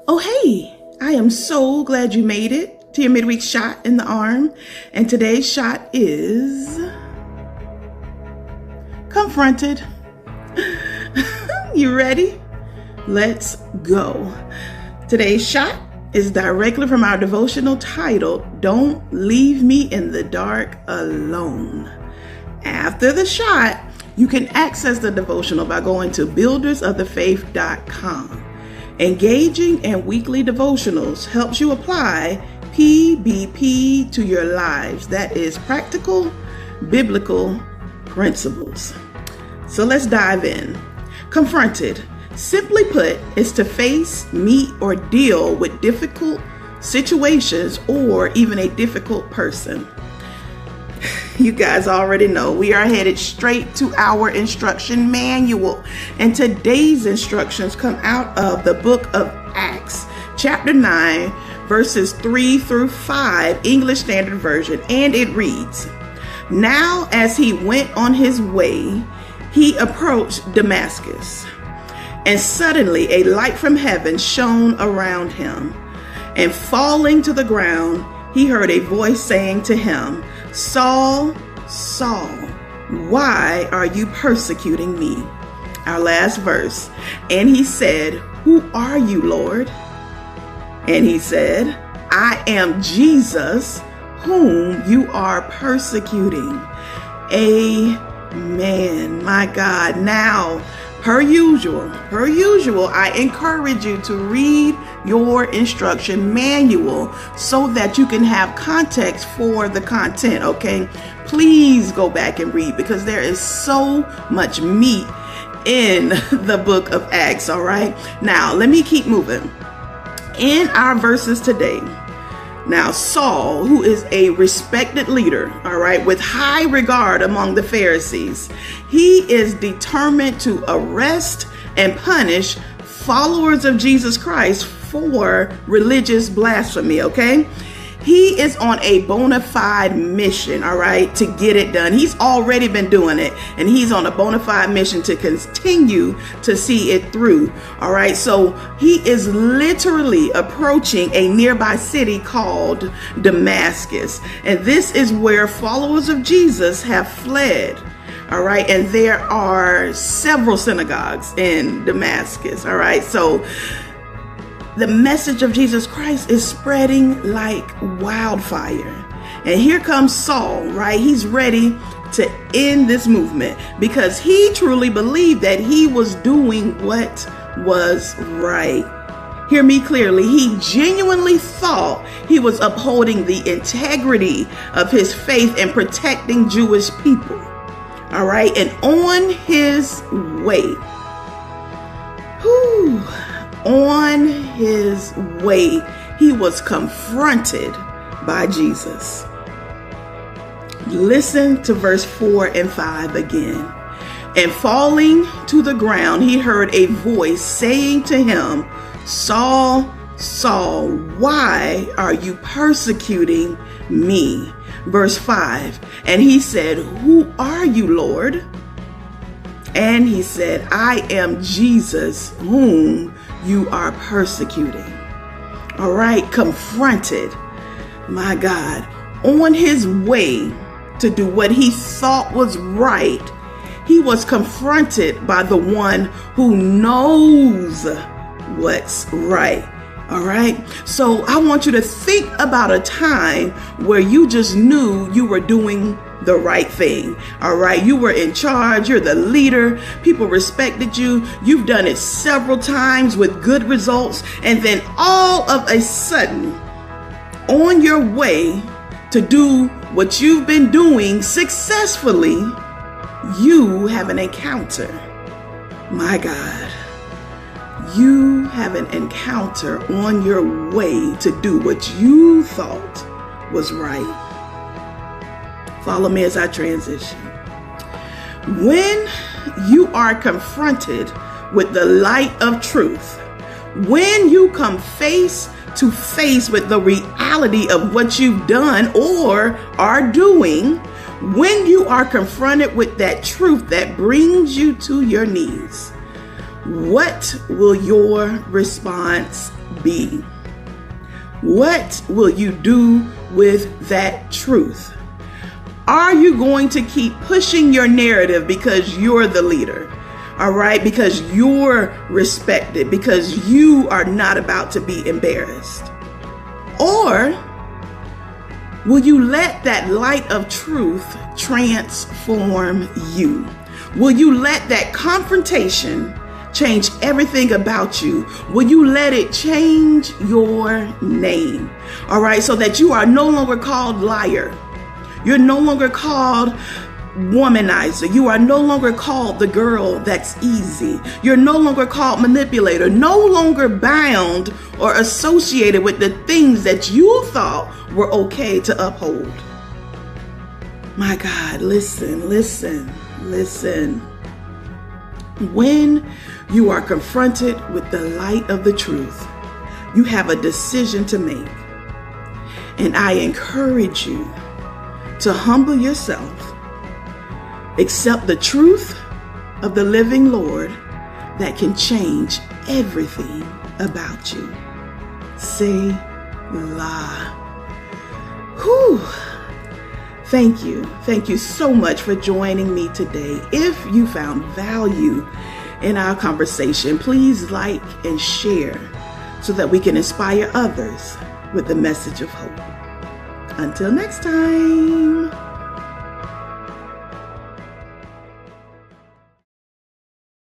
Oh, hey, I am so glad you made it to your midweek shot in the arm. And today's shot is confronted. You ready? Let's go. Today's shot is directly from our devotional titled, Don't Leave Me in the Dark Alone. After the shot, you can access the devotional by going to buildersofthefaith.com. Engaging in weekly devotionals helps you apply PBP to your lives. That is practical biblical principles. So let's dive in. Confronted, simply put, is to face, meet, or deal with difficult situations or even a difficult person. You guys already know we are headed straight to our instruction manual, and today's instructions come out of the book of Acts, chapter 9, verses 3 through 5, English Standard Version, and it reads, Now as he went on his way, he approached Damascus, and suddenly a light from heaven shone around him, and falling to the ground, he heard a voice saying to him, Saul, Saul, why are you persecuting me? Our last verse. And he said, Who are you, Lord? And he said, I am Jesus, whom you are persecuting. Amen. My God. Now, per usual, I encourage you to read your instruction manual so that you can have context for the content, okay? Please go back and read because there is so much meat in the book of Acts, all right? Now, let me keep moving. In our verses today, now, Saul, who is a respected leader, all right, with high regard among the Pharisees, he is determined to arrest and punish followers of Jesus Christ for religious blasphemy, okay? He is on a bona fide mission, all right, to get it done. He's already been doing it, and he's on a bona fide mission to continue to see it through, all right? So he is literally approaching a nearby city called Damascus, and this is where followers of Jesus have fled. All right. And there are several synagogues in Damascus. All right. So the message of Jesus Christ is spreading like wildfire. And here comes Saul, right? He's ready to end this movement because he truly believed that he was doing what was right. Hear me clearly. He genuinely thought he was upholding the integrity of his faith and protecting Jewish people. All right. And on his way, he was confronted by Jesus. Listen to verse 4 and 5 again. And falling to the ground, he heard a voice saying to him, Saul, Saul, why are you persecuting me? Verse 5, and he said, Who are you, Lord? And he said, I am Jesus, whom you are persecuting. All right, confronted, my God, on his way to do what he thought was right, he was confronted by the one who knows what's right. All right. So I want you to think about a time where you just knew you were doing the right thing. All right. You were in charge. You're the leader. People respected you. You've done it several times with good results. And then all of a sudden, on your way to do what you've been doing successfully, you have an encounter. My God. You have an encounter on your way to do what you thought was right. Follow me as I transition. When you are confronted with the light of truth, when you come face to face with the reality of what you've done or are doing, when you are confronted with that truth that brings you to your knees, what will your response be. What will you do with that truth? Are you going to keep pushing your narrative because you're the leader? All right, because you're respected, because you are not about to be embarrassed? Or will you let that light of truth transform you? Will you let that confrontation change everything about you? Will you let it change your name? All right, so that you are no longer called liar. You're no longer called womanizer. You are no longer called the girl that's easy. You're no longer called manipulator, no longer bound or associated with the things that you thought were okay to uphold. My God, listen. When you are confronted with the light of the truth, you have a decision to make. And I encourage you to humble yourself, accept the truth of the living Lord that can change everything about you. Selah. Whew. Thank you. Thank you so much for joining me today. If you found value in our conversation, please like and share so that we can inspire others with the message of hope. Until next time.